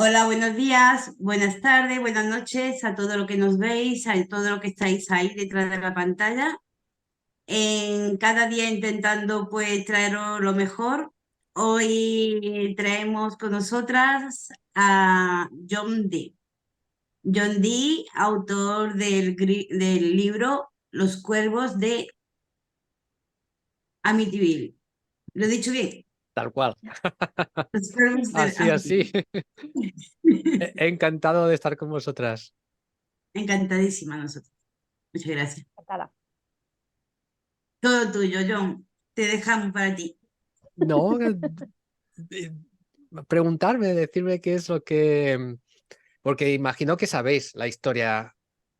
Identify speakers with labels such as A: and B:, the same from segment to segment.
A: Hola, buenos días, buenas tardes, buenas noches a todo lo que nos veis, a todo lo que estáis ahí detrás de la pantalla. En cada día intentando pues traeros lo mejor. Hoy traemos con nosotras a John Dee. John Dee, autor del libro Los cuervos de Amityville. ¿Lo he dicho bien?
B: Tal cual.
A: Los cuervos de
B: Así, así.
A: Amityville.
B: Encantado de estar con vosotras.
A: Encantadísima nosotros. Muchas gracias.
C: Encantada.
A: Todo tuyo, John. Te dejamos para ti.
B: No, eh, preguntarme, decirme qué es lo que... Porque imagino que sabéis la historia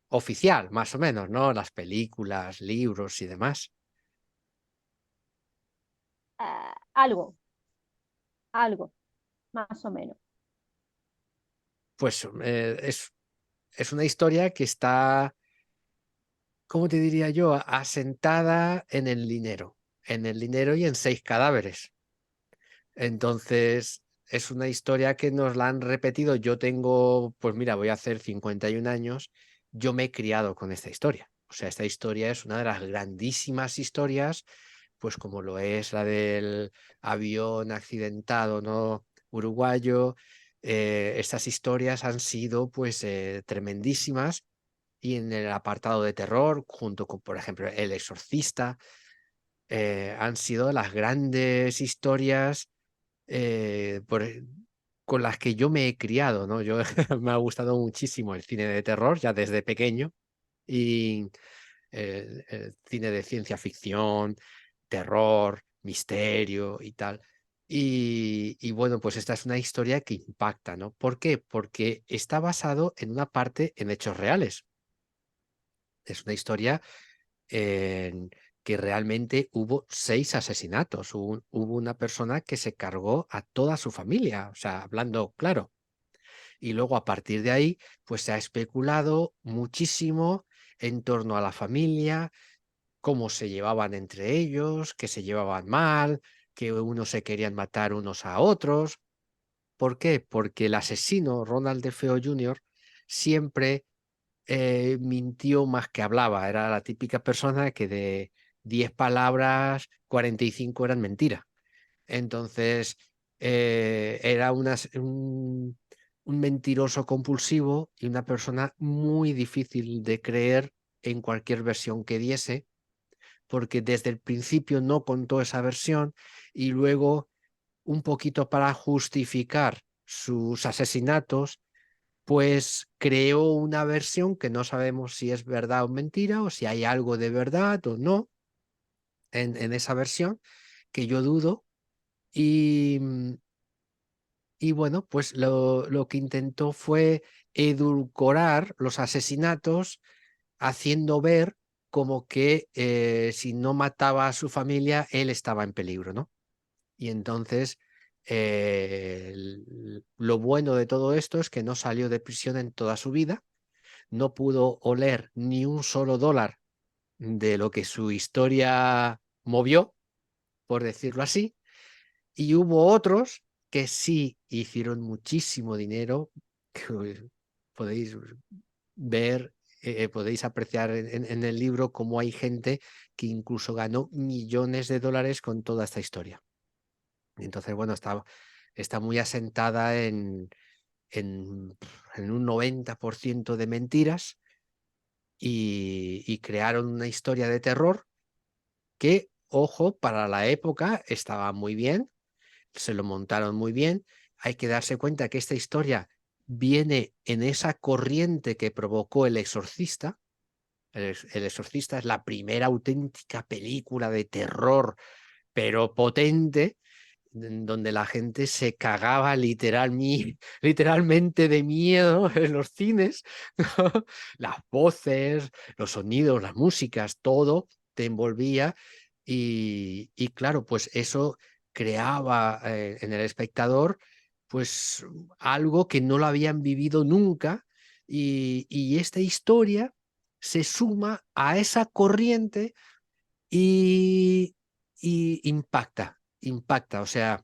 B: oficial, más o menos, ¿no? Las películas, libros y demás.
C: Algo, algo, más o menos.
B: Pues es una historia que está, ¿cómo te diría yo? Asentada en el dinero y en 6 cadáveres. Entonces, es una historia que nos la han repetido. Yo tengo, pues mira, voy a hacer 51 años. Yo me he criado con esta historia. O sea, esta historia es una de las grandísimas historias, pues como lo es la del avión accidentado, ¿no? Uruguayo. Estas historias han sido, pues, tremendísimas. Y en el apartado de terror, junto con, por ejemplo, El Exorcista, han sido las grandes historias eh, por- con las que yo me he criado, ¿no? Yo me ha gustado muchísimo el cine de terror ya desde pequeño y el cine de ciencia ficción, terror, misterio y tal. Y bueno, pues esta es una historia que impacta, ¿no? ¿Por qué? Porque está basado en una parte en hechos reales. Es una historia en que realmente hubo 6 asesinatos. Hubo una persona que se cargó a toda su familia, o sea, hablando claro. Y luego a partir de ahí, pues se ha especulado muchísimo en torno a la familia, cómo se llevaban entre ellos, que se llevaban mal, que unos se querían matar unos a otros. ¿Por qué? Porque el asesino, Ronald DeFeo Jr., siempre mintió más que hablaba. Era la típica persona que de 10 palabras, 45 eran mentira. Entonces, era un mentiroso compulsivo y una persona muy difícil de creer en cualquier versión que diese, porque desde el principio no contó esa versión y luego, un poquito para justificar sus asesinatos, pues creó una versión que no sabemos si es verdad o mentira, o si hay algo de verdad o no en esa versión, que yo dudo. Y, y bueno, pues lo que intentó fue edulcorar los asesinatos, haciendo ver como que si no mataba a su familia, él estaba en peligro, ¿no? Y entonces, lo bueno de todo esto es que no salió de prisión en toda su vida, no pudo oler ni un solo dólar de lo que su historia movió, por decirlo así, y hubo otros que sí hicieron muchísimo dinero, que podéis ver, podéis apreciar en el libro cómo hay gente que incluso ganó millones de dólares con toda esta historia. Entonces, bueno, está muy asentada en, en un 90% de mentiras y crearon una historia de terror que, ojo, para la época estaba muy bien, se lo montaron muy bien. Hay que darse cuenta que esta historia viene en esa corriente que provocó El Exorcista. El Exorcista es la primera auténtica película de terror, pero potente, en donde la gente se cagaba literalmente de miedo en los cines, ¿no? Las voces, los sonidos, las músicas, todo te envolvía y claro, pues eso creaba en el espectador pues algo que no lo habían vivido nunca y esta historia se suma a esa corriente y, y impacta, o sea,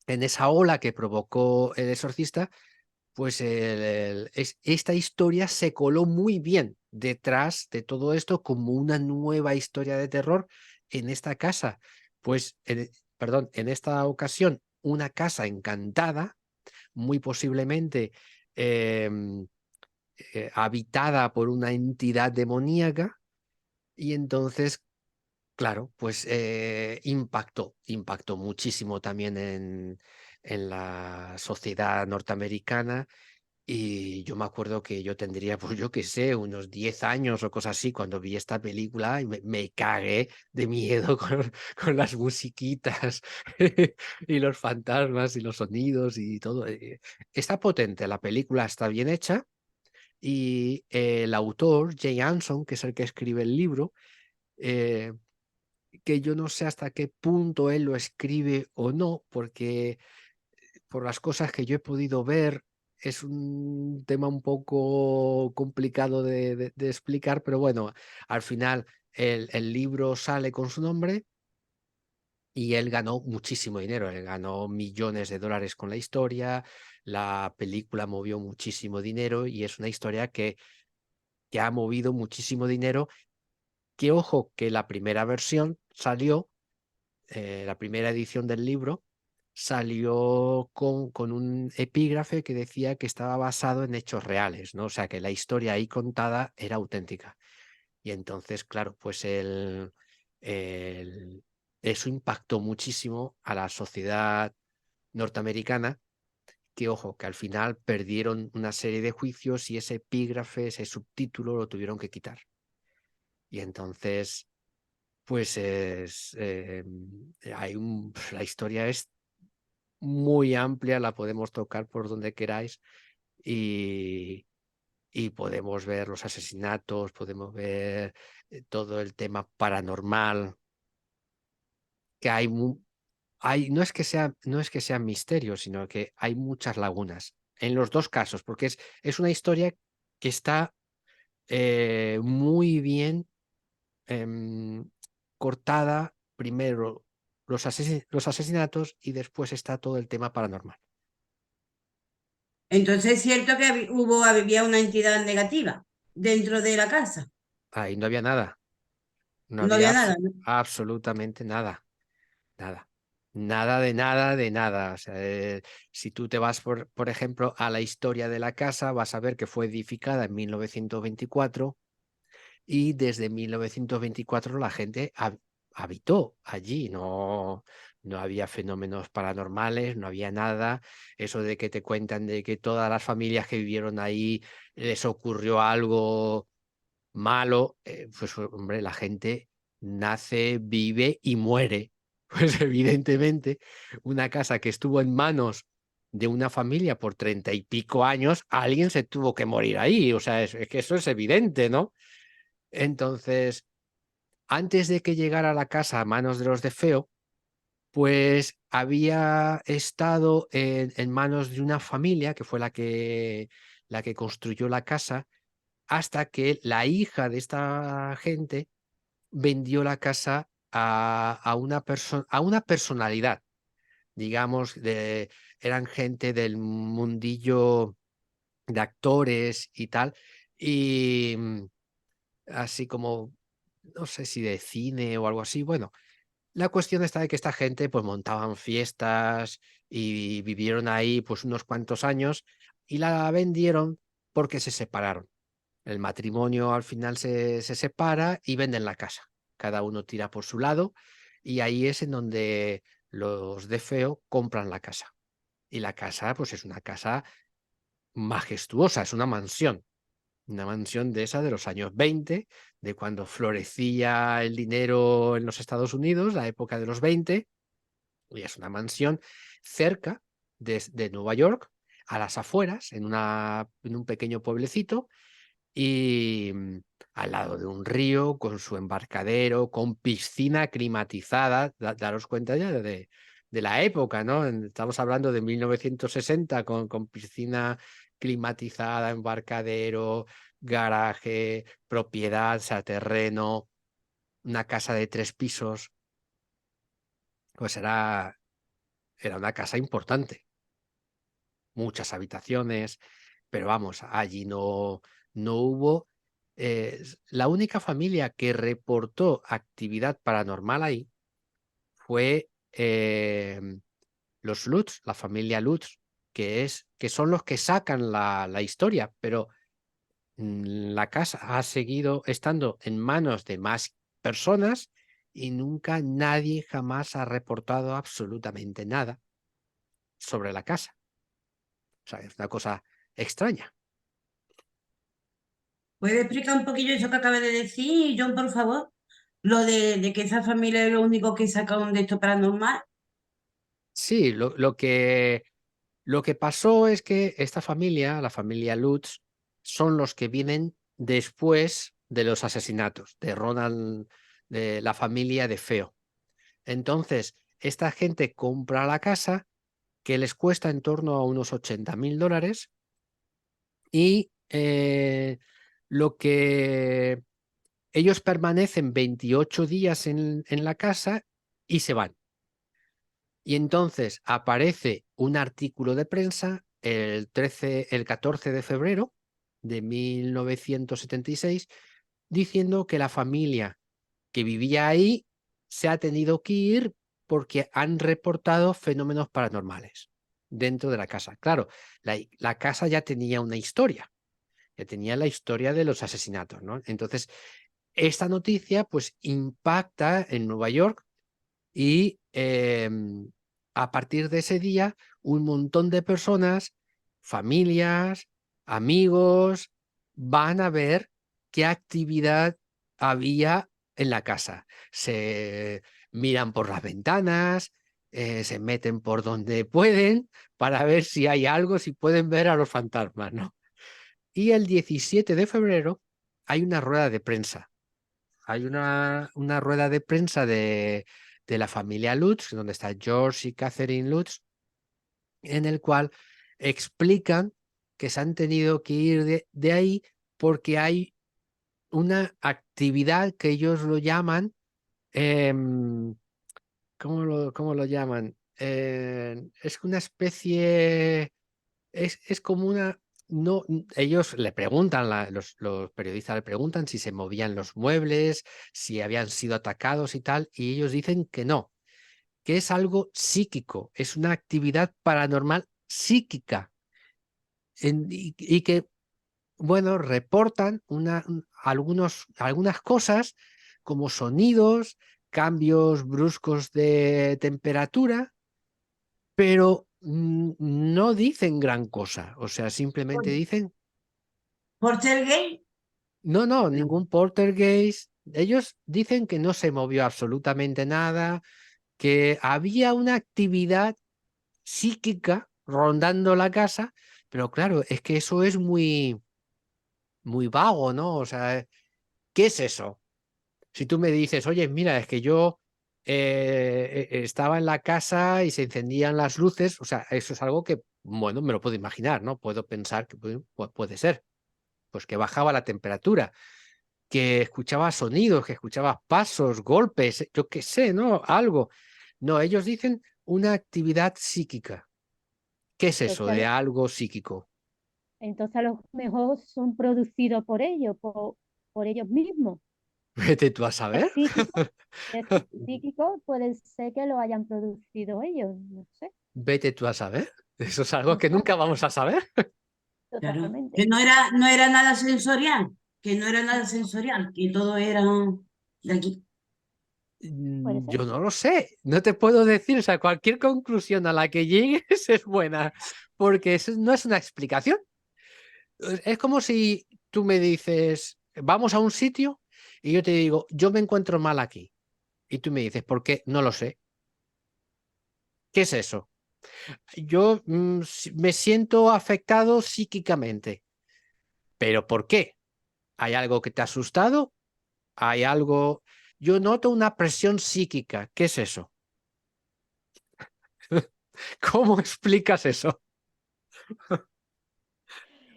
B: en esa ola que provocó El Exorcista, pues esta historia se coló muy bien detrás de todo esto como una nueva historia de terror en esta casa. Pues, perdón, en esta ocasión, una casa encantada, muy posiblemente em, habitada por una entidad demoníaca, y entonces, claro, pues impactó muchísimo también en la sociedad norteamericana. Y yo me acuerdo que yo tendría, pues yo qué sé, unos 10 años o cosas así cuando vi esta película y me cagué de miedo con las musiquitas y los fantasmas y los sonidos y todo. Está potente, la película está bien hecha y el autor, Jay Anson, que es el que escribe el libro, eh, que yo no sé hasta qué punto él lo escribe o no, porque por las cosas que yo he podido ver, es un tema un poco complicado de explicar, pero bueno, al final el libro sale con su nombre y él ganó muchísimo dinero, él ganó millones de dólares con la historia, la película movió muchísimo dinero y es una historia que ha movido muchísimo dinero, que ojo, que la primera versión salió, la primera edición del libro, salió con un epígrafe que decía que estaba basado en hechos reales, ¿no? O sea, que la historia ahí contada era auténtica. Y entonces, claro, pues el- eso impactó muchísimo a la sociedad norteamericana, que ojo, que al final perdieron una serie de juicios y ese epígrafe, ese subtítulo lo tuvieron que quitar. Y entonces, pues la historia es muy amplia, la podemos tocar por donde queráis y, y podemos ver los asesinatos, podemos ver todo el tema paranormal, que no es que sea misterio, sino que hay muchas lagunas en los dos casos, porque es una historia que está muy bien em, cortada, primero los asesinatos y después está todo el tema paranormal.
A: Entonces es cierto que había una entidad negativa dentro de la casa.
B: Ahí no había nada. No
A: No
B: había
A: había nada, ¿no?
B: absolutamente nada, nada. Nada de nada de nada. O sea, si tú te vas, por ejemplo, a la historia de la casa, vas a ver que fue edificada en 1924 y desde 1924 la gente habitó allí. No, no había fenómenos paranormales, no había nada. Eso de que te cuentan de que todas las familias que vivieron ahí les ocurrió algo malo, pues hombre, la gente nace, vive y muere. Pues evidentemente, una casa que estuvo en manos de una familia por 30 y pico años, alguien se tuvo que morir ahí. O sea, es que eso es evidente, ¿no? Entonces, antes de que llegara la casa a manos de los de Feo, pues había estado en manos de una familia que fue la que construyó la casa hasta que la hija de esta gente vendió la casa a una personalidad, digamos, eran gente del mundillo de actores y tal, y así como, no sé si de cine o algo así. Bueno, la cuestión está de que esta gente pues montaban fiestas y vivieron ahí pues unos cuantos años y la vendieron porque se separaron. El matrimonio al final se separa y venden la casa. Cada uno tira por su lado y ahí es en donde los de Feo compran la casa. Y la casa, pues es una casa majestuosa, es una mansión de esa de los años 20, de cuando florecía el dinero en los Estados Unidos, la época de los 20, y es una mansión cerca de Nueva York, a las afueras, en un pequeño pueblecito, y al lado de un río, con su embarcadero, con piscina climatizada. Daros cuenta ya de la época, ¿no? Estamos hablando de 1960 con piscina climatizada, embarcadero, garaje, propiedad, o sea, terreno, una casa de 3 pisos. Pues era una casa importante. muchas habitaciones, pero vamos, allí no hubo... la única familia que reportó actividad paranormal ahí fue los Lutz, la familia Lutz, que son los que sacan la historia, pero la casa ha seguido estando en manos de más personas y nunca nadie jamás ha reportado absolutamente nada sobre la casa. O sea, es una cosa extraña.
A: ¿Puede explicar un poquillo eso que acaba de decir, John, por favor? Lo de que esa familia es lo único que saca un de esto paranormal.
B: Sí, lo que pasó es que esta familia, la familia Lutz, son los que vienen después de los asesinatos de Ronald, de la familia de Feo. Entonces, esta gente compra la casa, que les cuesta en torno a unos $80.000, y lo que ellos permanecen 28 días en la casa y se van. Y entonces aparece un artículo de prensa el 14 de febrero de 1976 diciendo que la familia que vivía ahí se ha tenido que ir porque han reportado fenómenos paranormales dentro de la casa. Claro, la casa ya tenía una historia, ya tenía la historia de los asesinatos, ¿no? Entonces, esta noticia pues impacta en Nueva York y a partir de ese día un montón de personas, familias, amigos, van a ver qué actividad había en la casa. Se miran por las ventanas, se meten por donde pueden para ver si hay algo, si pueden ver a los fantasmas, ¿no? Y el 17 de febrero hay una rueda de prensa. Hay una rueda de prensa de la familia Lutz, donde está George y Catherine Lutz, en el cual explican que se han tenido que ir de ahí porque hay una actividad que ellos lo llaman, cómo lo llaman? Es una especie, es como una... No, ellos le preguntan, los periodistas le preguntan si se movían los muebles, si habían sido atacados y tal, y ellos dicen que no, que es algo psíquico, es una actividad paranormal psíquica, y que, bueno, reportan algunas cosas como sonidos, cambios bruscos de temperatura, pero no dicen gran cosa, o sea, simplemente dicen,
A: ¿Poltergeist?
B: no, ningún poltergeist. Ellos dicen que no se movió absolutamente nada, que había una actividad psíquica rondando la casa, pero claro, es que eso es muy vago, ¿no? O sea, ¿qué es eso? Si tú me dices, oye, mira, es que yo estaba en la casa y se encendían las luces, o sea, eso es algo que, bueno, me lo puedo imaginar, ¿no? Puedo pensar que puede ser, pues que bajaba la temperatura, que escuchaba sonidos, que escuchaba pasos, golpes, yo qué sé, ¿no? Algo. No, ellos dicen una actividad psíquica. ¿Qué es eso
C: Entonces,
B: de algo psíquico?
C: entonces a lo mejor son producidos por ellos, por ellos mismos.
B: Vete tú a
C: Es
B: saber.
C: psíquico, es psíquico, puede ser que lo hayan producido ellos, no sé,
B: Vete tú a saber. Eso es algo
C: no
B: que
C: sé,
B: nunca vamos a saber.
A: Claro.
C: totalmente.
A: Que no era nada sensorial, que no era nada sensorial, que todo era de aquí.
C: Puede ser.
B: Yo no lo sé, no te puedo decir, o sea, cualquier conclusión a la que llegues es buena, porque eso no es una explicación. Es como si tú me dices, vamos a un sitio y yo te digo, yo me encuentro mal aquí. Y tú me dices, ¿por qué? No lo sé. ¿Qué es eso? Yo me siento afectado psíquicamente. ¿Pero por qué? ¿Hay algo que te ha asustado? ¿Hay algo? Yo noto una presión psíquica. ¿Qué es eso? ¿Cómo explicas eso?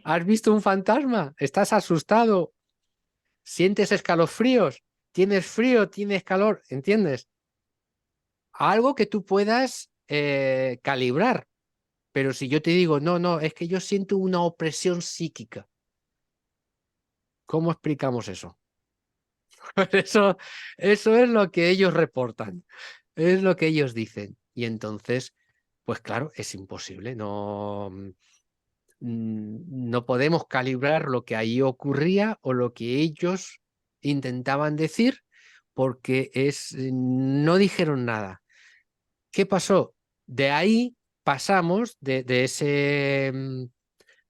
B: ¿Has visto un fantasma? ¿Estás asustado? ¿Sientes escalofríos? ¿Tienes frío? ¿Tienes calor? ¿Entiendes? Algo que tú puedas calibrar. Pero si yo te digo, no, no, es que yo siento una opresión psíquica, ¿cómo explicamos eso? Eso, eso es lo que ellos reportan, es lo que ellos dicen. Y entonces, pues claro, es imposible, no, no podemos calibrar lo que ahí ocurría o lo que ellos intentaban decir, porque no dijeron nada. ¿Qué pasó? De ahí pasamos de ese,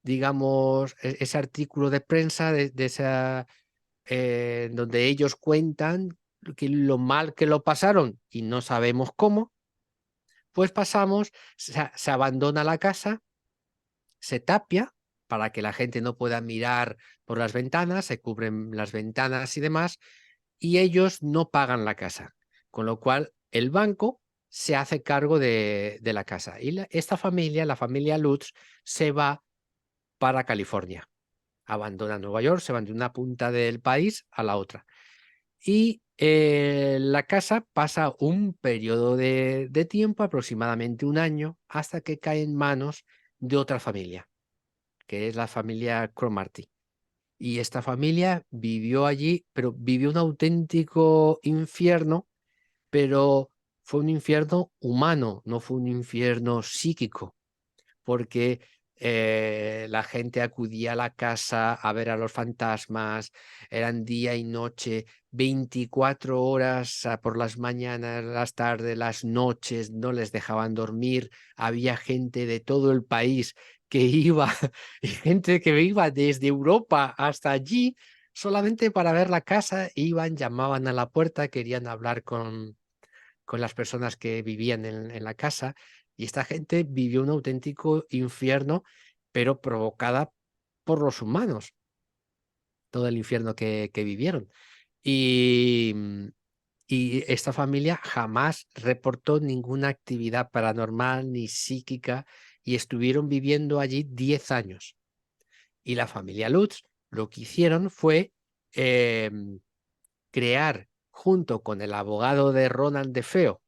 B: digamos, ese artículo de prensa, de esa, donde ellos cuentan lo mal que lo pasaron y no sabemos cómo, pues pasamos, se abandona la casa, se tapia para que la gente no pueda mirar por las ventanas, se cubren las ventanas y demás, y ellos no pagan la casa, con lo cual el banco se hace cargo de la casa. Y esta familia, la familia Lutz, se va para California, abandona Nueva York, se van de una punta del país a la otra. Y la casa pasa un periodo de tiempo, aproximadamente un año, hasta que cae en manos de otra familia, que es la familia Cromarty. Y esta familia vivió allí, pero vivió un auténtico infierno, pero fue un infierno humano, no fue un infierno psíquico, porque la gente acudía a la casa a ver a los fantasmas, eran día y noche, 24 horas por las mañanas, las tardes, las noches, no les dejaban dormir, había gente de todo el país que iba, y gente que iba desde Europa hasta allí solamente para ver la casa, iban, llamaban a la puerta, querían hablar con las personas que vivían en la casa, y esta gente vivió un auténtico infierno, pero provocada por los humanos, todo el infierno que vivieron. Y, y esta familia jamás reportó ninguna actividad paranormal ni psíquica y estuvieron viviendo allí 10 años. Y la familia Lutz lo que hicieron fue crear, junto con el abogado de Ronald DeFeo,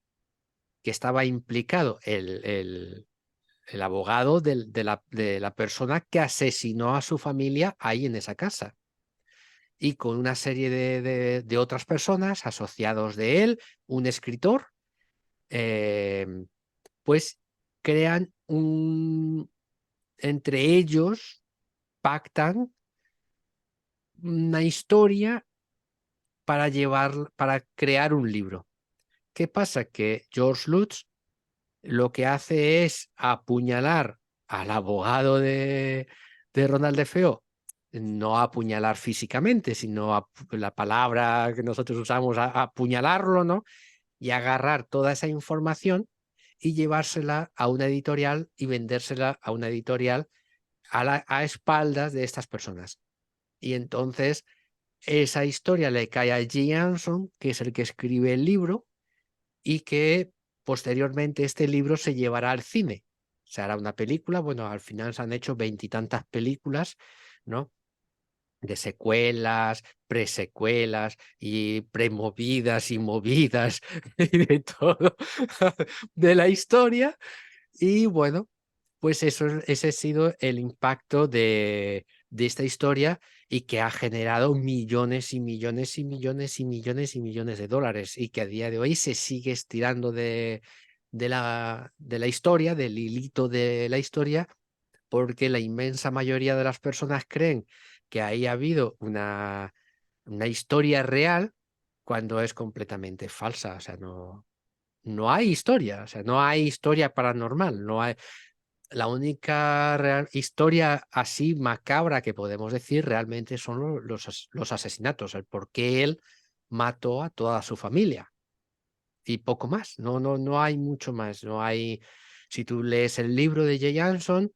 B: que estaba implicado el abogado de la persona que asesinó a su familia ahí en esa casa. Y con una serie de otras personas asociados de él, un escritor, pues crean entre ellos pactan una historia para crear un libro. ¿Qué pasa? Que George Lutz lo que hace es apuñalar al abogado de Ronald DeFeo, no apuñalar físicamente, sino la palabra que nosotros usamos, apuñalarlo, ¿no? Y agarrar toda esa información y llevársela a una editorial y vendérsela a una editorial a espaldas de estas personas. Y entonces esa historia le cae a Jay Anson, que es el que escribe el libro, y que posteriormente este libro se llevará al cine. Se hará una película, bueno, al final se han hecho 20 y tantas películas, ¿no? De secuelas, presecuelas y premovidas y movidas y de todo de la historia. Y bueno, pues ese ha sido el impacto de esta historia y que ha generado millones y millones y millones y millones y millones de dólares y que a día de hoy se sigue estirando de la historia, del hilito de la historia, porque la inmensa mayoría de las personas creen que ahí ha habido una historia real cuando es completamente falsa. O sea, no hay historia, o sea, no hay historia paranormal, no hay. La única historia así macabra que podemos decir realmente son los asesinatos, el por qué él mató a toda su familia y poco más. No hay mucho más. No hay. Si tú lees el libro de Jay Anson,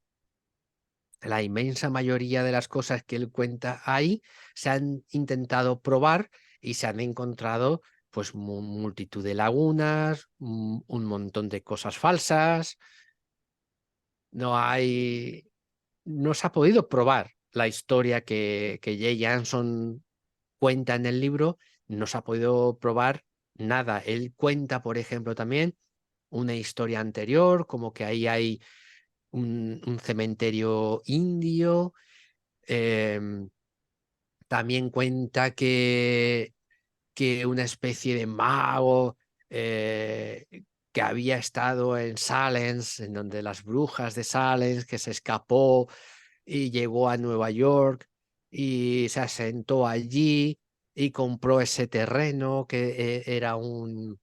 B: la inmensa mayoría de las cosas que él cuenta ahí se han intentado probar y se han encontrado pues multitud de lagunas, un montón de cosas falsas. No hay. No se ha podido probar la historia que Jay Anson cuenta en el libro, no se ha podido probar nada. Él cuenta, por ejemplo, también una historia anterior, como que ahí hay un cementerio indio. También cuenta que una especie de mago que había estado en Salem, en donde las brujas de Salem, que se escapó y llegó a Nueva York y se asentó allí y compró ese terreno que era un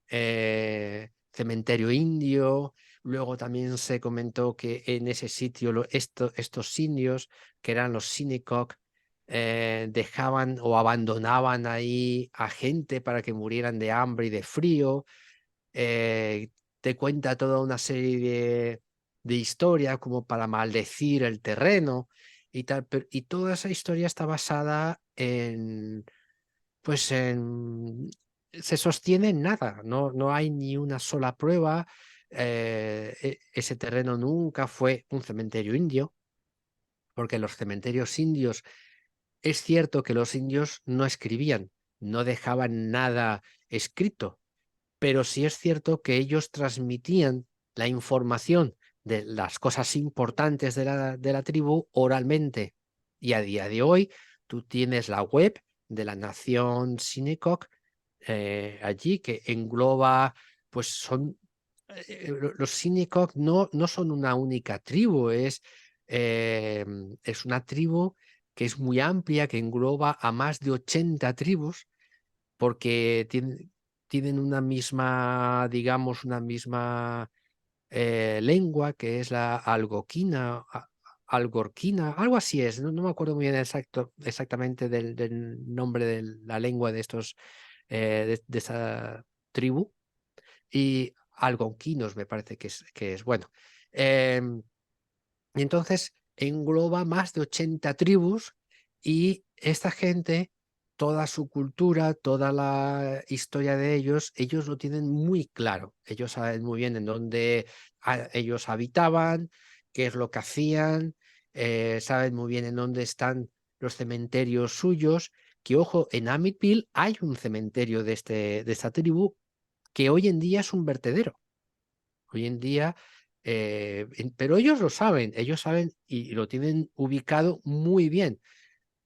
B: cementerio indio. Luego también se comentó que en ese sitio estos indios, que eran los Shinnecock, dejaban o abandonaban ahí a gente para que murieran de hambre y de frío. Te cuenta toda una serie de historias como para maldecir el terreno y tal, y toda esa historia está basada pues se sostiene en nada, no hay ni una sola prueba. Ese terreno nunca fue un cementerio indio, porque los cementerios indios, es cierto que los indios no escribían, no dejaban nada escrito, pero sí es cierto que ellos transmitían la información de las cosas importantes de la tribu oralmente. Y a día de hoy tú tienes la web de la nación Shinnecock allí, que engloba, pues son, los Shinnecock no son una única tribu, es una tribu que es muy amplia, que engloba a más de 80 tribus, porque tienen una misma, digamos, una misma lengua, que es la algoquina, algorquina, algo así es, no me acuerdo muy bien exactamente del nombre de la lengua de estos, de esa tribu, y algonquinos me parece que es bueno. Y entonces engloba más de 80 tribus y esta gente, toda su cultura, toda la historia de ellos lo tienen muy claro. Ellos saben muy bien en dónde ellos habitaban, qué es lo que hacían, saben muy bien en dónde están los cementerios suyos, que ojo, en Amityville hay un cementerio de esta tribu que hoy en día es un vertedero. Hoy en día, pero ellos saben y lo tienen ubicado muy bien,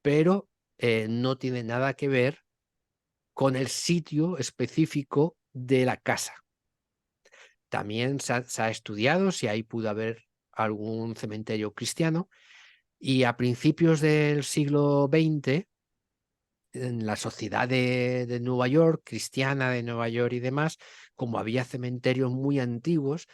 B: pero no tiene nada que ver con el sitio específico de la casa. También se ha estudiado si ahí pudo haber algún cementerio cristiano, y a principios del siglo XX, en la sociedad de Nueva York, cristiana de Nueva York y demás, como había cementerios muy antiguos,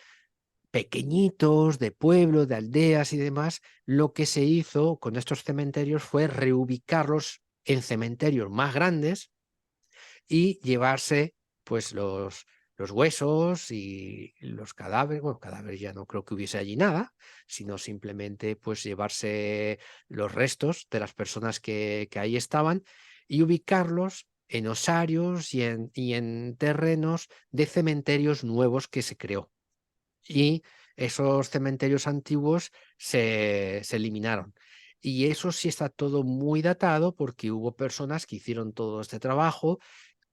B: pequeñitos, de pueblos, de aldeas y demás, lo que se hizo con estos cementerios fue reubicarlos en cementerios más grandes y llevarse pues los huesos y los cadáveres. Bueno, cadáveres ya no creo que hubiese allí nada, sino simplemente pues llevarse los restos de las personas que ahí estaban y ubicarlos en osarios y en terrenos de cementerios nuevos que se creó. Y esos cementerios antiguos se eliminaron. Y eso sí está todo muy datado, porque hubo personas que hicieron todo este trabajo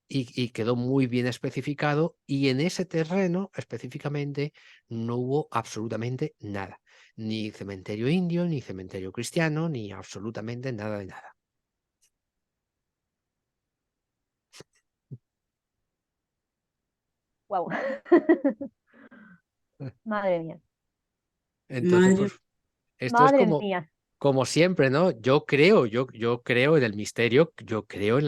B: y quedó muy bien especificado, y en ese terreno específicamente no hubo absolutamente nada. Ni cementerio indio, ni cementerio cristiano, ni absolutamente nada de nada.
C: Wow. Madre mía.
B: Entonces,
A: Madre,
B: pues esto es
C: Madre
B: como,
C: mía.
B: como siempre, ¿no? Yo creo en el misterio, yo creo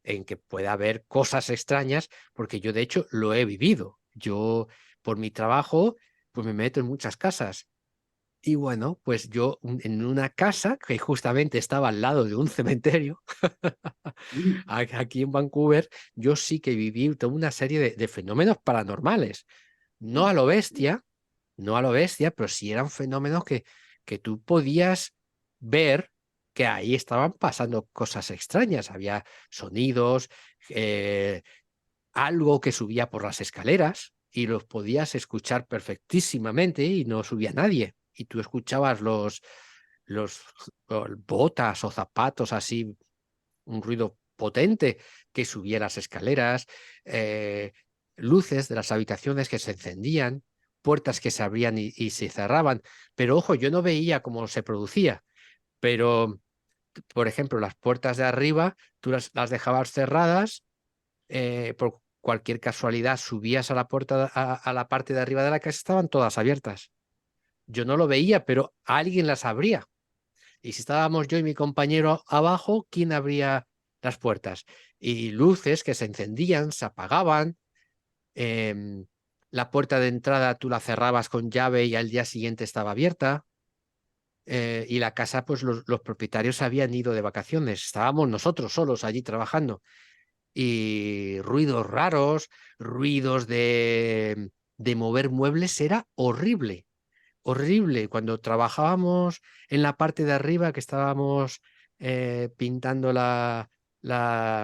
B: en que pueda haber cosas extrañas, porque yo de hecho lo he vivido. Yo, por mi trabajo, pues me meto en muchas casas. Y bueno, pues yo en una casa que justamente estaba al lado de un cementerio, aquí en Vancouver, yo sí que viví toda una serie de fenómenos paranormales. No a lo bestia, no a lo bestia, pero sí eran fenómenos que tú podías ver que ahí estaban pasando cosas extrañas. Había sonidos, algo que subía por las escaleras y los podías escuchar perfectísimamente y no subía nadie. Y tú escuchabas los botas o zapatos así, un ruido potente que subía las escaleras, luces de las habitaciones que se encendían, puertas que se abrían y se cerraban, pero ojo, yo no veía cómo se producía, pero por ejemplo, las puertas de arriba, tú las dejabas cerradas, por cualquier casualidad subías a la puerta, a la parte de arriba de la casa, estaban todas abiertas. Yo no lo veía, pero alguien las abría. Y si estábamos yo y mi compañero abajo, ¿quién abría las puertas? Y luces que se encendían, se apagaban. La puerta de entrada tú la cerrabas con llave y al día siguiente estaba abierta. Y la casa, pues los propietarios habían ido de vacaciones. Estábamos nosotros solos allí trabajando. Y ruidos raros, ruidos de mover muebles, era horrible. Horrible. Cuando trabajábamos en la parte de arriba, que estábamos pintando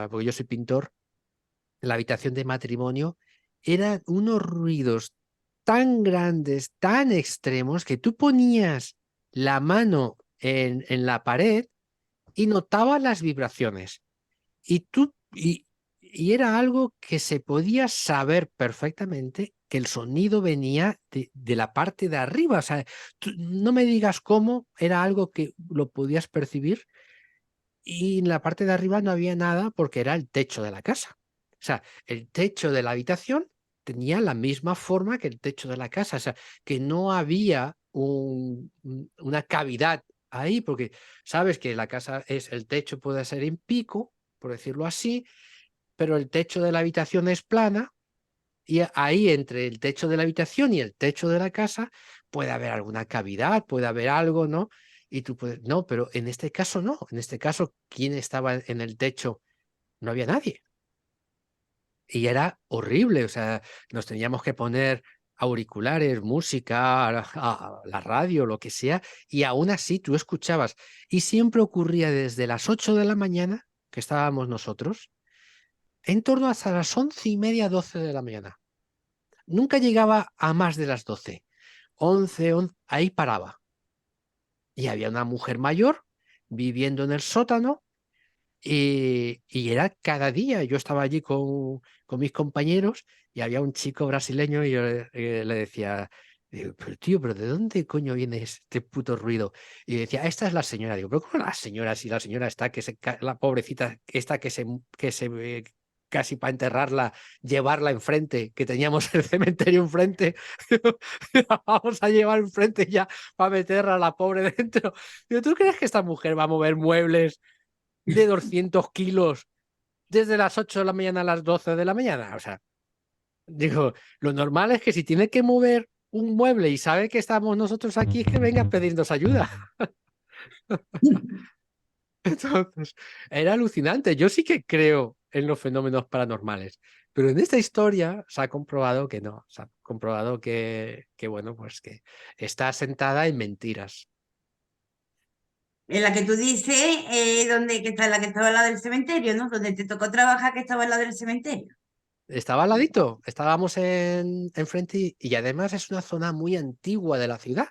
B: porque yo soy pintor, la habitación de matrimonio, eran unos ruidos tan grandes, tan extremos, que tú ponías la mano en la pared y notabas las vibraciones. Y era algo que se podía saber perfectamente que el sonido venía de la parte de arriba. O sea, no me digas cómo, era algo que lo podías percibir y en la parte de arriba no había nada porque era el techo de la casa. O sea, el techo de la habitación tenía la misma forma que el techo de la casa. O sea, que no había una cavidad ahí, porque sabes que la casa el techo puede ser en pico, por decirlo así, pero el techo de la habitación es plana y ahí entre el techo de la habitación y el techo de la casa puede haber alguna cavidad, puede haber algo, ¿no? Y tú puedes, no, pero en este caso no. En este caso, ¿quién estaba en el techo? No había nadie. Y era horrible, o sea, nos teníamos que poner auriculares, música, a la radio, lo que sea, y aún así tú escuchabas. Y siempre ocurría desde las 8 de la mañana, que estábamos nosotros, en torno hasta las 11:30, 12 de la mañana. Nunca llegaba a más de las 12. 11, ahí paraba. Y había una mujer mayor viviendo en el sótano y era cada día. Yo estaba allí con mis compañeros y había un chico brasileño y yo le decía, digo, pero tío, ¿pero de dónde coño viene este puto ruido? Y decía, esta es la señora. Digo, pero ¿cómo la señora? Si la señora está, la pobrecita, esta que se casi para enterrarla, llevarla enfrente, que teníamos el cementerio enfrente, la vamos a llevar enfrente ya para meterla a la pobre dentro. Digo, ¿tú crees que esta mujer va a mover muebles de 200 kilos desde las 8 de la mañana a las 12 de la mañana? O sea, digo, lo normal es que si tiene que mover un mueble y sabe que estamos nosotros aquí, es que venga a pedirnos ayuda. Entonces, era alucinante. Yo sí que creo en los fenómenos paranormales, pero en esta historia se ha comprobado que no. Se ha comprobado bueno, pues que está asentada en mentiras.
A: En la que tú dices, que está la que estaba al lado del cementerio, ¿no? Donde te tocó trabajar, que estaba al lado del cementerio.
B: Estaba al ladito, estábamos enfrente y además es una zona muy antigua de la ciudad.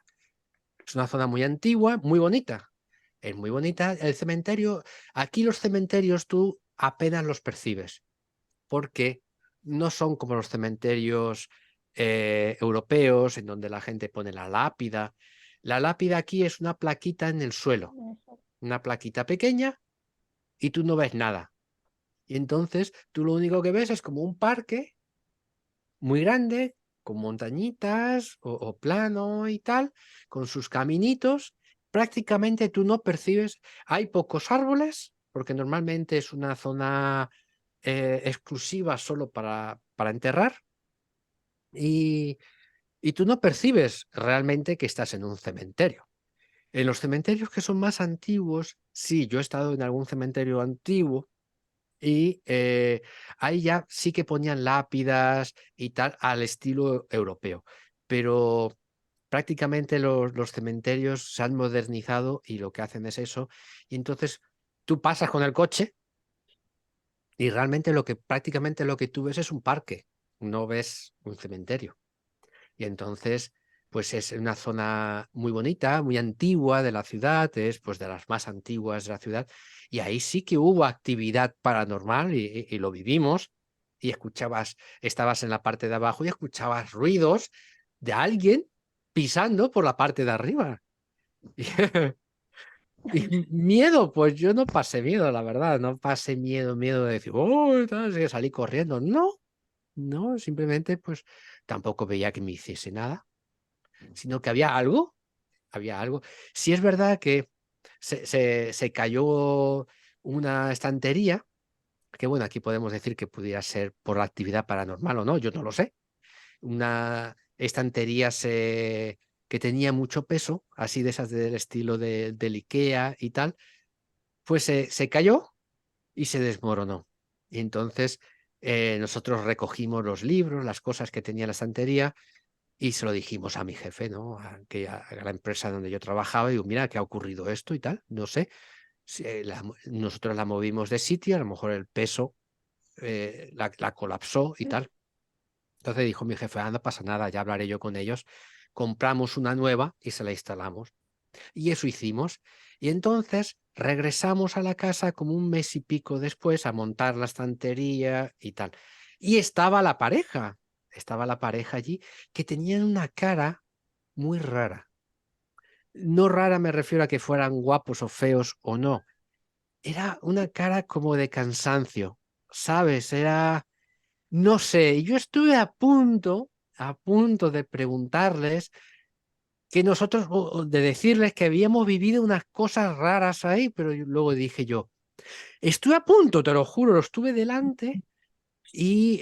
B: Es una zona muy antigua, muy bonita. Es muy bonita el cementerio. Aquí los cementerios tú apenas los percibes porque no son como los cementerios europeos en donde la gente pone la lápida. La lápida aquí es una plaquita en el suelo,
C: Eso.
B: una plaquita pequeña y tú no ves nada. Y entonces tú lo único que ves es como un parque muy grande, con montañitas o plano y tal, con sus caminitos. Prácticamente tú no percibes, hay pocos árboles, porque normalmente es una zona exclusiva solo para enterrar, y, y tú no percibes realmente que estás en un cementerio. En los cementerios que son más antiguos, sí, yo he estado en algún cementerio antiguo y ahí ya sí que ponían lápidas y tal al estilo europeo, pero prácticamente los cementerios se han modernizado y lo que hacen es eso, y entonces tú pasas con el coche y realmente prácticamente lo que tú ves es un parque, no ves un cementerio. Y entonces, pues es una zona muy bonita, muy antigua de la ciudad, es pues de las más antiguas de la ciudad, y ahí sí que hubo actividad paranormal y lo vivimos, y estabas en la parte de abajo y escuchabas ruidos de alguien pisando por la parte de arriba. Y miedo, pues yo no pasé miedo, la verdad, no pasé miedo de decir, oh, tal, que salí corriendo. No, no, simplemente pues tampoco veía que me hiciese nada, sino que había algo, había algo. Sí es verdad que se cayó una estantería, que bueno, aquí podemos decir que pudiera ser por la actividad paranormal o no, yo no lo sé. Una estantería que tenía mucho peso, así de esas del estilo del IKEA y tal, pues se cayó y se desmoronó. Y entonces nosotros recogimos los libros, las cosas que tenía la estantería y se lo dijimos a mi jefe, ¿no? A la empresa donde yo trabajaba y digo, mira, ¿qué ha ocurrido esto y tal? No sé. Si, nosotros la movimos de sitio, a lo mejor el peso la colapsó y tal. Entonces dijo mi jefe, no pasa nada, ya hablaré yo con ellos. Compramos una nueva y se la instalamos. Y eso hicimos. Y entonces regresamos a la casa como un mes y pico después a montar la estantería y tal. Y estaba la pareja allí que tenían una cara muy rara. No rara me refiero a que fueran guapos o feos o no. Era una cara como de cansancio, ¿sabes? Era, no sé, yo estuve a punto de preguntarles que nosotros, o de decirles que habíamos vivido unas cosas raras ahí, pero luego dije yo, estuve a punto, te lo juro, lo estuve delante y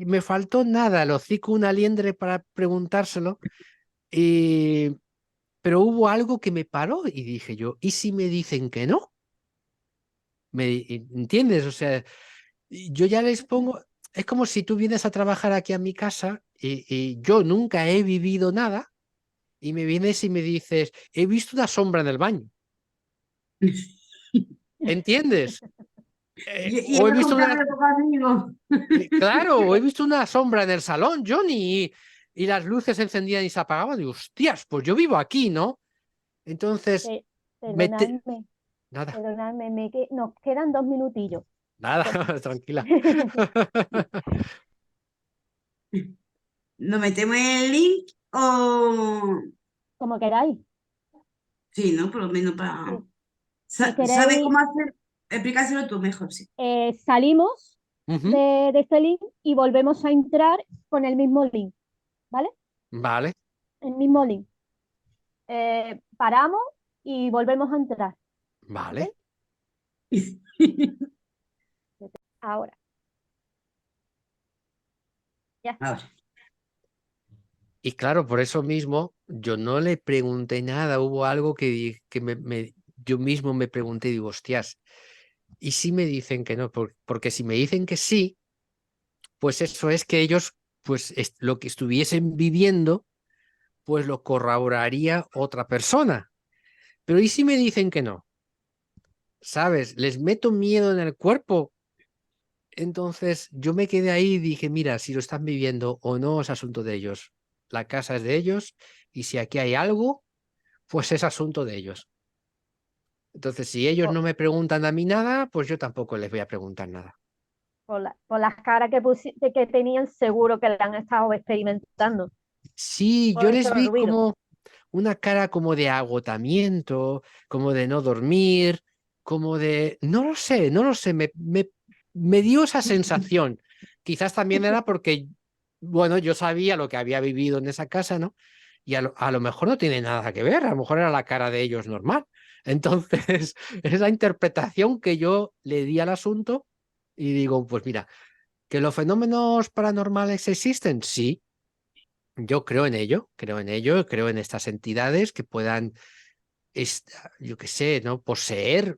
B: me faltó nada, el hocico una liendre para preguntárselo, y, pero hubo algo que me paró y dije yo, ¿y si me dicen que no? ¿Entiendes? O sea, yo ya les pongo, es como si tú vienes a trabajar aquí a mi casa y yo nunca he vivido nada y me vienes y me dices, he visto una sombra en el baño. ¿Entiendes?
A: Y
B: O he
A: eso
B: visto una,
A: contarle a tus amigos.
B: claro, o he visto una sombra en el salón, Johnny, y las luces se encendían y se apagaban. Digo, hostias, pues yo vivo aquí, ¿no? Entonces,
C: Pe-
B: me te-
C: Perdonadme,
B: nada,
C: perdonadme, nos quedan 2 minutillos.
B: nada,
C: Por-
B: tranquila.
A: ¿Nos metemos en el link o...?
C: Como queráis.
A: Sí, ¿no? Por lo menos para...
C: Sí. Si
A: ¿Sabes
C: queréis,
A: cómo hacer? Explícaselo tú mejor, sí.
C: salimos
B: Ujú,
C: de este link y volvemos a entrar con el mismo link, ¿vale?
B: vale,
C: El mismo link. Paramos y volvemos a entrar, ¿ok?
B: vale.
C: Ahora, ya está.
A: Ahora.
B: Y claro, por eso mismo yo no le pregunté nada, hubo algo que yo mismo me pregunté, digo, hostias, ¿y si me dicen que no? Porque si me dicen que sí, pues eso es que ellos, pues lo que estuviesen viviendo, pues lo corroboraría otra persona. Pero ¿y si me dicen que no? ¿Sabes? Les meto miedo en el cuerpo. Entonces yo me quedé ahí y dije, mira, si lo están viviendo o no es asunto de ellos. La casa es de ellos y si aquí hay algo, pues es asunto de ellos. Entonces, si ellos
C: Por,
B: no me preguntan a mí nada, pues yo tampoco les voy a preguntar nada.
C: por las caras que tenían, seguro que la han estado experimentando.
B: Sí,
C: Por
B: yo
C: eso
B: les
C: el
B: vi
C: ruido.
B: como una cara como de agotamiento, como de no dormir, como de, no lo sé, no lo sé, me dio esa sensación. Quizás también era porque, bueno, yo sabía lo que había vivido en esa casa, ¿no? Y a lo mejor no tiene nada que ver, a lo mejor era la cara de ellos normal. Entonces, es la interpretación que yo le di al asunto y digo, pues mira, ¿que los fenómenos paranormales existen? Sí, yo creo en estas entidades que puedan, yo qué sé, ¿no? Poseer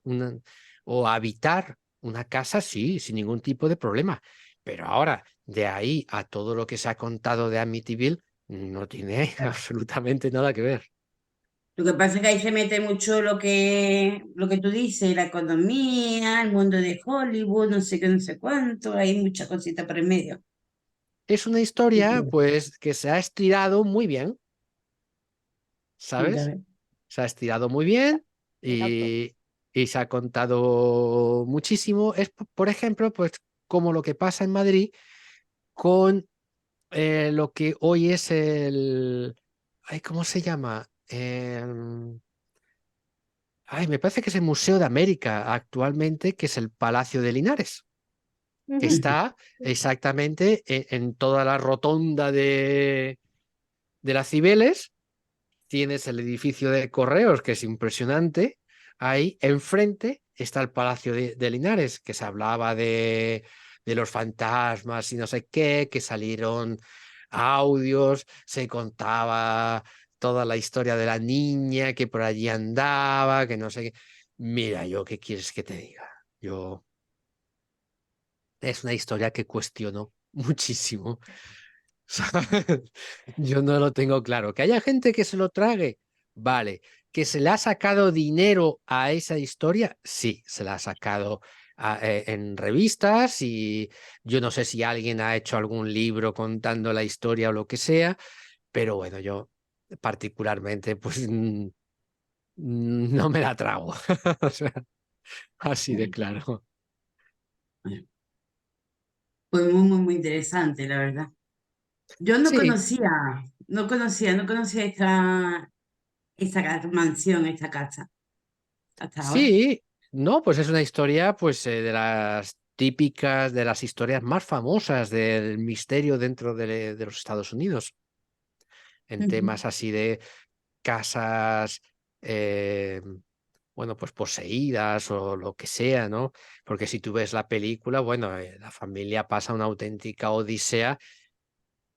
B: o habitar una casa, sí, sin ningún tipo de problema. Pero ahora, de ahí a todo lo que se ha contado de Amityville, no tiene absolutamente nada que ver.
A: Lo que pasa es que ahí se mete mucho lo que tú dices, la economía, el mundo de Hollywood, no sé qué, no sé cuánto, hay mucha cosita por el medio.
B: Es una historia, pues, que se ha estirado muy bien,
A: Anda a
B: ¿sabes?
A: ver.
B: Se ha estirado muy bien
C: Mira todo.
B: y, y se ha contado muchísimo. Es, por ejemplo, pues como lo que pasa en Madrid con lo que hoy es el... Ay, ¿cómo se llama? Ay, me parece que es el Museo de América actualmente, que es el Palacio de Linares, que
C: Ujú.
B: está exactamente en toda la rotonda de las Cibeles. Tienes el edificio de correos, que es impresionante. Ahí enfrente está el Palacio de Linares, que se hablaba de los fantasmas y no sé qué, que salieron audios, se contaba toda la historia de la niña que por allí andaba, que no sé qué. Mira, yo, ¿qué quieres que te diga? Yo, es una historia que cuestiono muchísimo. ¿Sabes? Yo no lo tengo claro. Que haya gente que se lo trague, vale. Que se le ha sacado dinero a esa historia, sí, se la ha sacado en revistas y yo no sé si alguien ha hecho algún libro contando la historia o lo que sea, pero bueno, yo particularmente pues no me la trago. O sea, así de claro.
A: Pues muy, muy, muy interesante, la verdad. Yo
B: Sí,
A: no conocía esta mansión, esta casa, hasta ahora.
B: sí, no, pues es una historia pues de las típicas, de las historias más famosas del misterio dentro de los Estados Unidos, en
A: Ujú.
B: temas así de casas, eh, bueno, pues poseídas o lo que sea, ¿no? Porque si tú ves la película, bueno, la familia pasa una auténtica odisea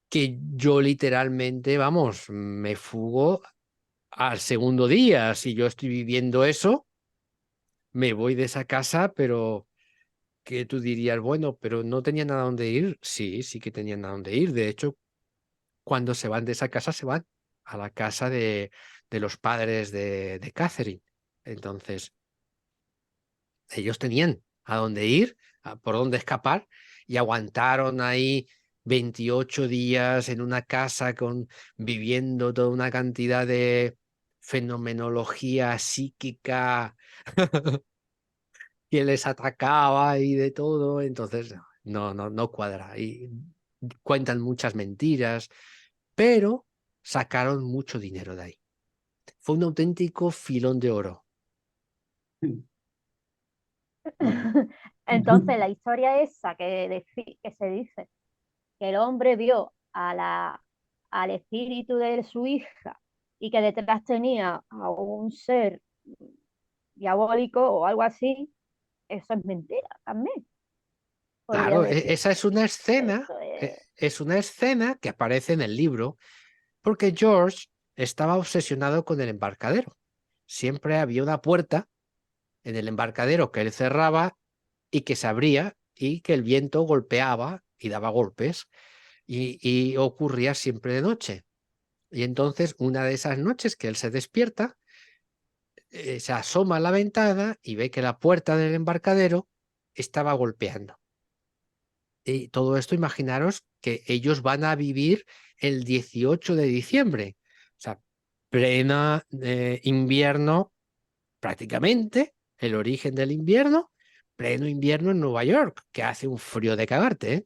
B: que yo literalmente, vamos, me fugo al segundo día. Si yo estoy viviendo eso, me voy de esa casa, pero que tú dirías, bueno, pero no tenía nada donde ir. Sí, sí que tenían nada donde ir. De hecho, cuando se van de esa casa, se van a la casa de los padres de Catherine. Entonces, ellos tenían a dónde ir, por dónde escapar, y aguantaron ahí 28 días en una casa viviendo toda una cantidad de fenomenología psíquica que les atacaba y de todo, entonces no cuadra. Y cuentan muchas mentiras, pero sacaron mucho dinero de ahí. Fue un auténtico filón de oro.
C: Entonces, la historia esa que se dice que el hombre vio al espíritu de su hija y que detrás tenía a un ser diabólico o algo así, eso es mentira también, podría
B: Claro,
C: decir.
B: esa
C: Eso es...
B: es una escena que aparece en el libro, porque George estaba obsesionado con el embarcadero. Siempre había una puerta en el embarcadero que él cerraba y que se abría y que el viento golpeaba y daba golpes y ocurría siempre de noche. Y entonces una de esas noches que él se despierta, se asoma a la ventana y ve que la puerta del embarcadero estaba golpeando. Y todo esto, imaginaros que ellos van a vivir el 18 de diciembre, o sea, plena invierno prácticamente, el origen del invierno, pleno invierno en Nueva York, que hace un frío de cagarte, ¿eh?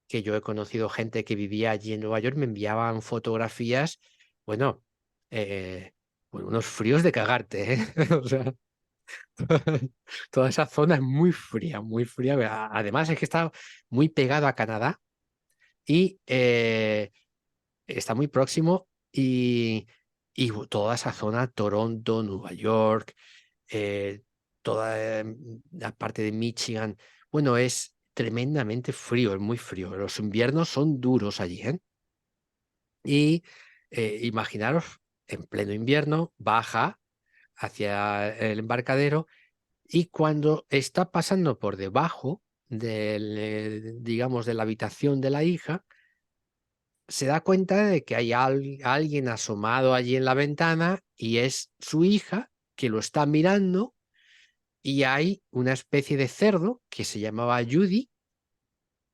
B: Que yo he conocido gente que vivía allí en Nueva York, me enviaban fotografías, bueno, eh, con unos fríos de cagarte, ¿eh? O sea, toda esa zona es muy fría, muy fría. Además es que está muy pegado a Canadá y está muy próximo y toda esa zona, Toronto, Nueva York, eh, toda la parte de Michigan, bueno, es tremendamente frío, es muy frío. Los inviernos son duros allí, ¿eh? Y imaginaros, en pleno invierno, baja hacia el embarcadero y cuando está pasando por debajo digamos, de la habitación de la hija, se da cuenta de que hay alguien asomado allí en la ventana y es su hija que lo está mirando y hay una especie de cerdo que se llamaba Judy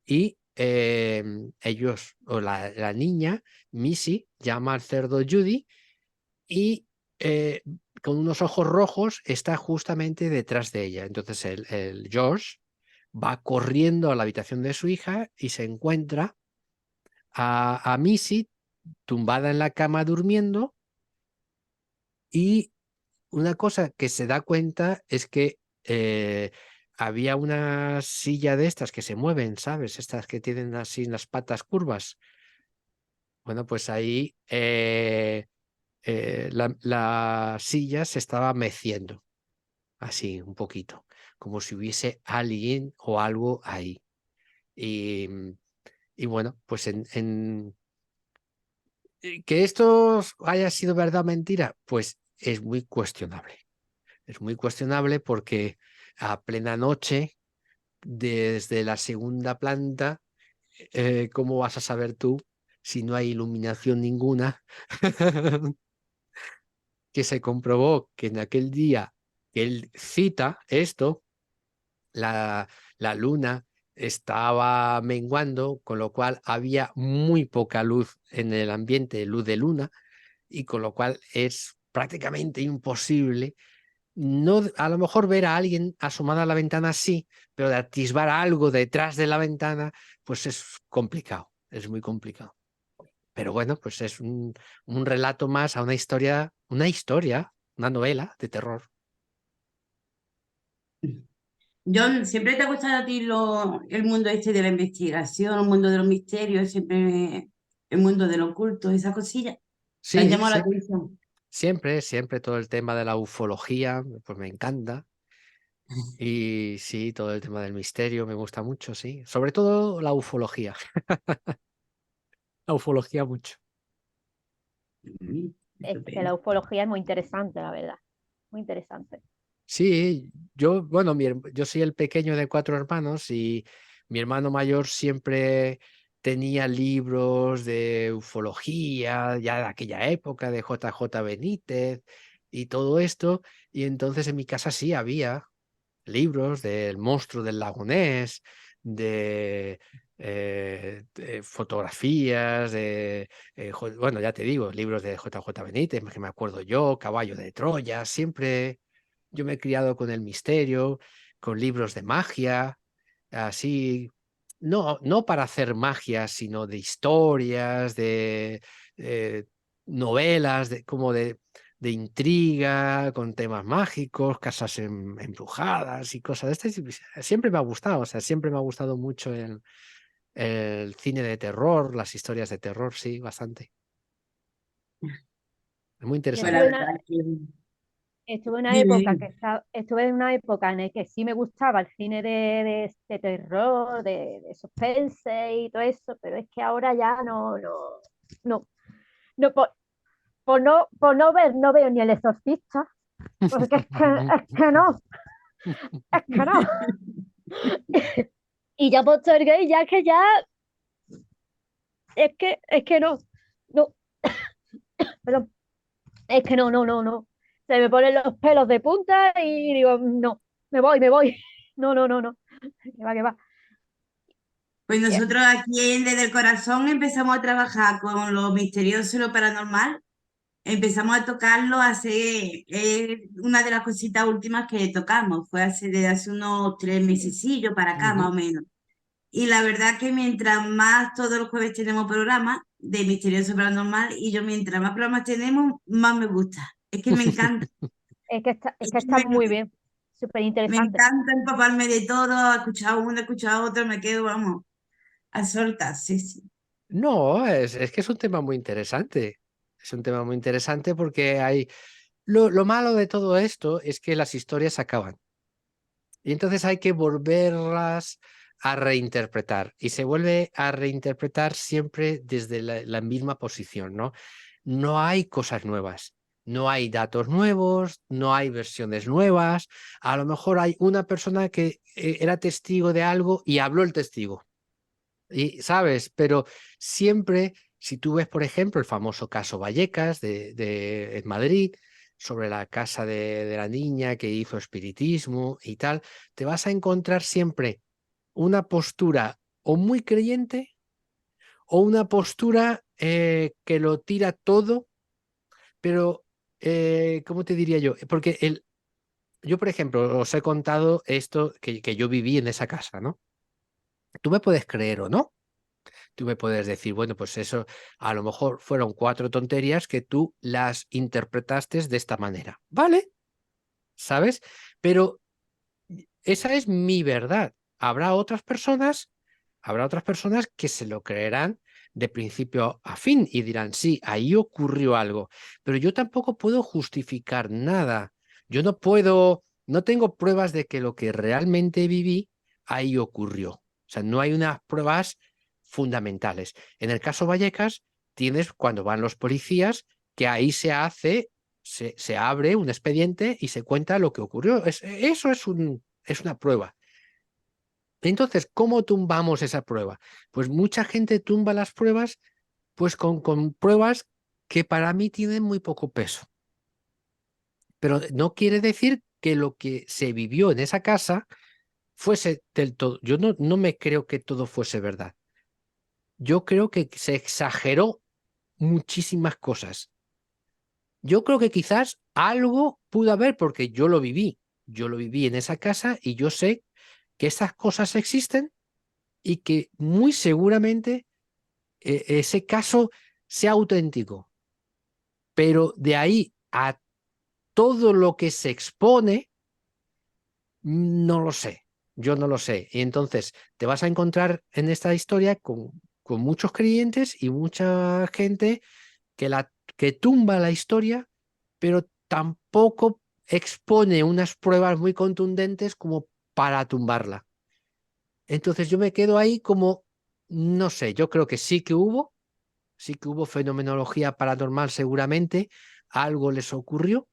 B: y ellos, o la niña, Missy, llama al cerdo Judy y eh, con unos ojos rojos está justamente detrás de ella. Entonces el George va corriendo a la habitación de su hija y se encuentra a Missy tumbada en la cama durmiendo, y una cosa que se da cuenta es que había una silla de estas que se mueven, ¿sabes? Estas que tienen así las patas curvas. Bueno, pues ahí la silla se estaba meciendo, así un poquito, como si hubiese alguien o algo ahí. Y bueno, pues que esto haya sido verdad o mentira, pues es muy cuestionable. Es muy cuestionable porque a plena noche, desde la segunda planta, ¿cómo vas a saber tú si no hay iluminación ninguna? Que se comprobó que en aquel día que él cita esto, la, la luna estaba menguando, con lo cual había muy poca luz en el ambiente, luz de luna, y con lo cual es prácticamente imposible. No, a lo mejor ver a alguien asomado a la ventana sí, pero de atisbar algo detrás de la ventana, pues es complicado, es muy complicado. Pero bueno, pues es un relato más a una novela de terror.
A: John, ¿siempre te ha gustado a ti el mundo este de la investigación, el mundo de los misterios, siempre el mundo del oculto, esas cosillas? ¿Te han
B: Sí,
A: llamado la
B: siempre,
A: atención?
B: siempre todo el tema de la ufología, pues me encanta. Y sí, todo el tema del misterio me gusta mucho, sí. Sobre todo la ufología. La ufología mucho.
C: Es que la
A: Estupendo.
C: ufología es muy interesante, la verdad. Muy interesante.
B: Sí, bueno, yo soy el pequeño de 4 hermanos y mi hermano mayor siempre tenía libros de ufología, ya de aquella época, de JJ Benítez y todo esto. Y entonces en mi casa sí había libros del monstruo del lago Ness, de fotografías, bueno, ya te digo, libros de JJ Benítez, que me acuerdo yo, Caballo de Troya, siempre yo me he criado con el misterio, con libros de magia, así, no para hacer magia, sino de historias, de novelas, como de intriga, con temas mágicos, casas embrujadas y cosas de este. Siempre me ha gustado, o sea, siempre me ha gustado mucho el cine de terror, las historias de terror, sí, bastante. Es muy
C: Yo
A: Pues la
B: interesante.
A: verdad que...
C: estuve en una
A: Dime,
C: época
A: dime.
C: estuve en una época en la que sí me gustaba el cine de terror, de suspense y todo eso, pero es que ahora ya no, no, por no ver, no veo ni El Exorcista, porque es que no. Y ya Poltergeist, ya que ya, es que no, perdón, es que no. Se me ponen los pelos de punta y digo, no, me voy. No. Que va.
A: Pues
C: Y es
A: nosotros aquí en Desde el Corazón empezamos a trabajar con lo misterioso y lo paranormal. Empezamos a tocarlo hace, una de las cositas últimas que tocamos, fue desde hace unos 3 mesecillos para acá, más
B: Ujú.
A: o menos. Y la verdad que mientras más todos los jueves tenemos programas de misterioso paranormal, y yo mientras más programas tenemos, más me gusta. Es que me encanta.
C: es
A: Es
C: que
A: que
C: está muy bien, súper
A: me
C: interesante.
A: encanta empaparme de todo, escuchar uno, escuchar otro, me quedo, vamos, a soltar, sí, sí.
B: No, es que es un tema muy interesante. Es un tema muy interesante porque lo malo de todo esto es que las historias acaban. Y entonces hay que volverlas a reinterpretar. Y se vuelve a reinterpretar siempre desde la misma posición, ¿no? No hay cosas nuevas. No hay datos nuevos, no hay versiones nuevas. A lo mejor hay una persona que era testigo de algo y habló el testigo. Y sabes, pero siempre, si tú ves, por ejemplo, el famoso caso Vallecas en Madrid, sobre la casa de la niña que hizo espiritismo y tal, te vas a encontrar siempre una postura o muy creyente o una postura que lo tira todo, pero, ¿cómo te diría yo? Porque yo, por ejemplo, os he contado esto que yo viví en esa casa, ¿no? Tú me puedes creer o no. Tú me puedes decir, bueno, pues eso a lo mejor fueron 4 tonterías que tú las interpretaste de esta manera. ¿Vale? ¿Sabes? Pero esa es mi verdad. Habrá otras personas que se lo creerán de principio a fin y dirán, sí, ahí ocurrió algo, pero yo tampoco puedo justificar nada. Yo no tengo pruebas de que lo que realmente viví ahí ocurrió. O sea, no hay unas pruebas fundamentales. En el caso Vallecas, tienes cuando van los policías que ahí se abre un expediente y se cuenta lo que ocurrió. Eso es una prueba. Entonces, ¿cómo tumbamos esa prueba? Pues mucha gente tumba las pruebas pues con pruebas que para mí tienen muy poco peso. Pero no quiere decir que lo que se vivió en esa casa fuese del todo. Yo no me creo que todo fuese verdad. Yo creo que se exageró muchísimas cosas. Yo creo que quizás algo pudo haber porque yo lo viví. Yo lo viví en esa casa y yo sé que esas cosas existen y que muy seguramente ese caso sea auténtico. Pero de ahí a todo lo que se expone, no lo sé. Yo no lo sé. Y entonces te vas a encontrar en esta historia con muchos creyentes y mucha gente que tumba la historia, pero tampoco expone unas pruebas muy contundentes como para tumbarla. Entonces yo me quedo ahí como, no sé, yo creo que sí que hubo fenomenología paranormal seguramente, algo les ocurrió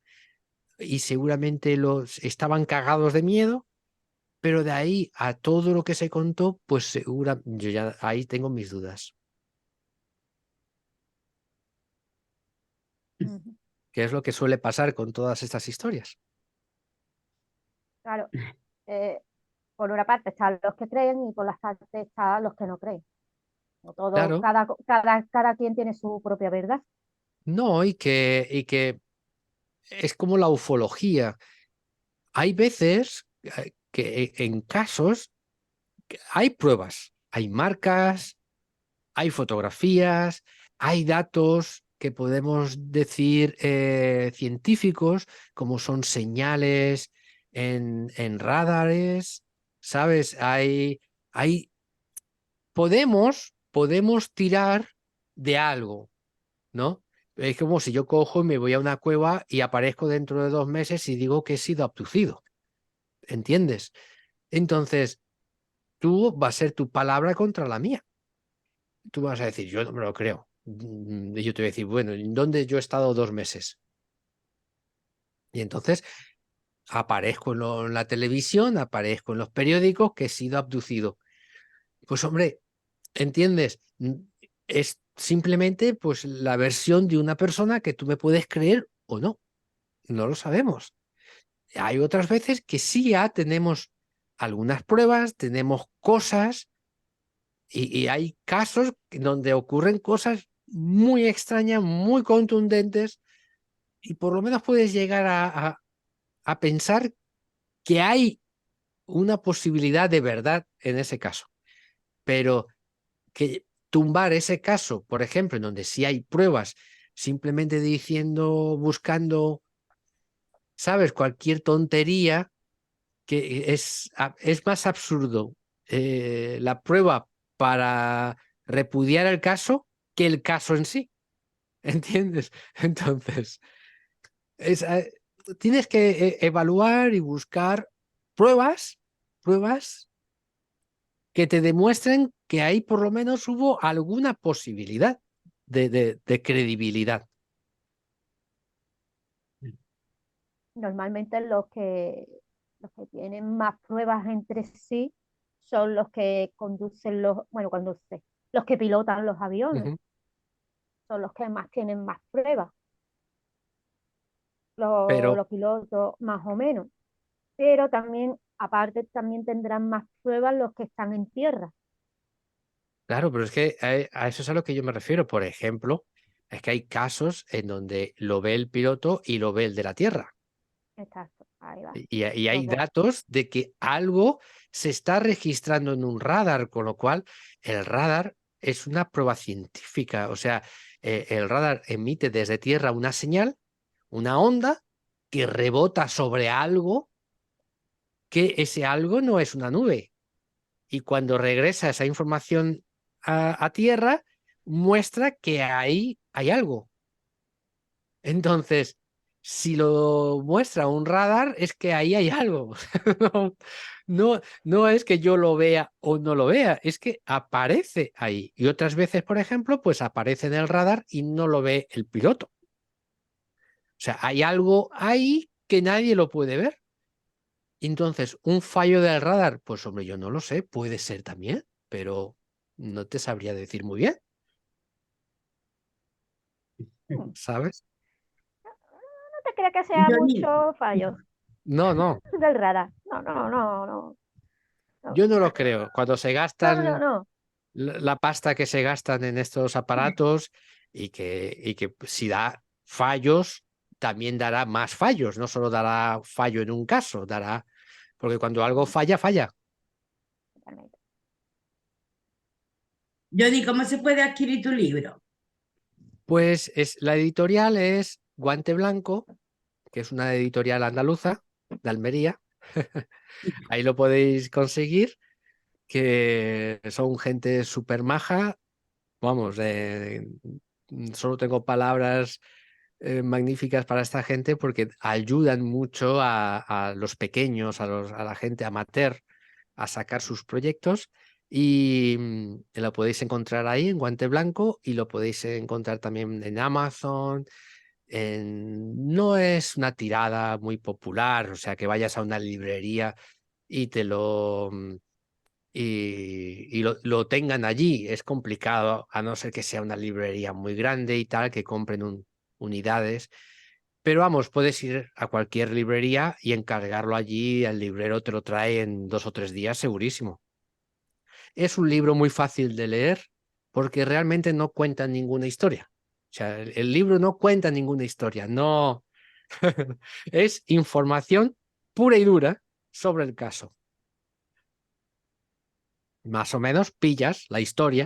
B: y seguramente los estaban cagados de miedo, pero de ahí a todo lo que se contó, pues yo ya ahí tengo mis dudas.
C: Ujú.
B: ¿Qué es lo que suele pasar con todas estas historias?
C: Claro, eh, por una parte están los que creen y por la parte están los que no creen. No todo,
B: Claro,
C: cada quien tiene su propia verdad.
B: no, y que es como la ufología. Hay veces que en casos hay pruebas, hay marcas, hay fotografías, hay datos que podemos decir científicos, como son señales en radares, ¿sabes? Podemos tirar de algo, ¿no? Es como si yo cojo y me voy a una cueva y aparezco dentro de 2 meses y digo que he sido abducido, ¿entiendes? Entonces, va a ser tu palabra contra la mía. Tú vas a decir, yo no me lo creo. Y yo te voy a decir, bueno, ¿en dónde yo he estado 2 meses? Y entonces aparezco en la televisión, aparezco en los periódicos que he sido abducido. Pues hombre, ¿entiendes? Es simplemente pues la versión de una persona que tú me puedes creer o no. No lo sabemos. Hay otras veces que sí ya tenemos algunas pruebas, tenemos cosas y hay casos donde ocurren cosas muy extrañas, muy contundentes y por lo menos puedes llegar a pensar que hay una posibilidad de verdad en ese caso. Pero que tumbar ese caso, por ejemplo, en donde sí hay pruebas, simplemente diciendo, buscando, ¿sabes? Cualquier tontería, que es más absurdo la prueba para repudiar el caso que el caso en sí, ¿entiendes? Entonces, es, eh, tienes que evaluar y buscar pruebas que te demuestren que ahí por lo menos hubo alguna posibilidad de credibilidad.
C: Normalmente los que tienen más pruebas entre sí son los que conducen los que pilotan los aviones,
B: Ujú.
C: son los que más tienen más pruebas,
B: Pero,
C: los pilotos más o menos. Pero también, aparte, también tendrán más pruebas los que están en tierra.
B: claro, pero es que a eso es a lo que yo me refiero. Por ejemplo, es que hay casos en donde lo ve el piloto y lo ve el de la Tierra.
C: Exacto, ahí va.
B: Y hay
C: Los dos.
B: datos de que algo se está registrando en un radar, con lo cual el radar es una prueba científica. O sea, el radar emite desde tierra una señal, una onda, que rebota sobre algo, que ese algo no es una nube. Y cuando regresa esa información a tierra, muestra que ahí hay algo. Entonces, si lo muestra un radar, es que ahí hay algo. No es que yo lo vea o no lo vea, es que aparece ahí. Y otras veces, por ejemplo, pues aparece en el radar y no lo ve el piloto. O sea, hay algo ahí que nadie lo puede ver. Entonces, un fallo del radar, pues hombre, yo no lo sé, puede ser también, pero no te sabría decir muy bien,
C: Mm,
B: ¿sabes?
C: No te creas que sea
A: Yo ni-
C: mucho fallo
B: No, no,
C: del radar. No, no, no, no, no,
B: yo no lo creo. Cuando se
C: no, no,
B: gastan
C: no.
B: la pasta que se gastan en estos aparatos y que si da fallos, también dará más fallos, no solo dará fallo en un caso, dará, porque cuando algo falla, falla.
C: Totalmente.
A: Jody, ¿cómo se puede adquirir tu libro?
B: Pues la editorial es Guante Blanco, que es una editorial andaluza de Almería. Ahí lo podéis conseguir, que son gente súper maja. Vamos, solo tengo palabras magníficas para esta gente porque ayudan mucho a los pequeños, a la gente amateur a sacar sus proyectos y lo podéis encontrar ahí en Guante Blanco y lo podéis encontrar también en Amazon. No es una tirada muy popular, o sea, que vayas a una librería y te lo tengan allí. Es complicado, a no ser que sea una librería muy grande y tal, que compren unidades. Pero vamos, puedes ir a cualquier librería y encargarlo allí, el librero te lo trae en 2 o 3 días, segurísimo. Es un libro muy fácil de leer porque realmente no cuenta ninguna historia. O sea, el libro no cuenta ninguna historia, no. Es información pura y dura sobre el caso. Más o menos pillas la historia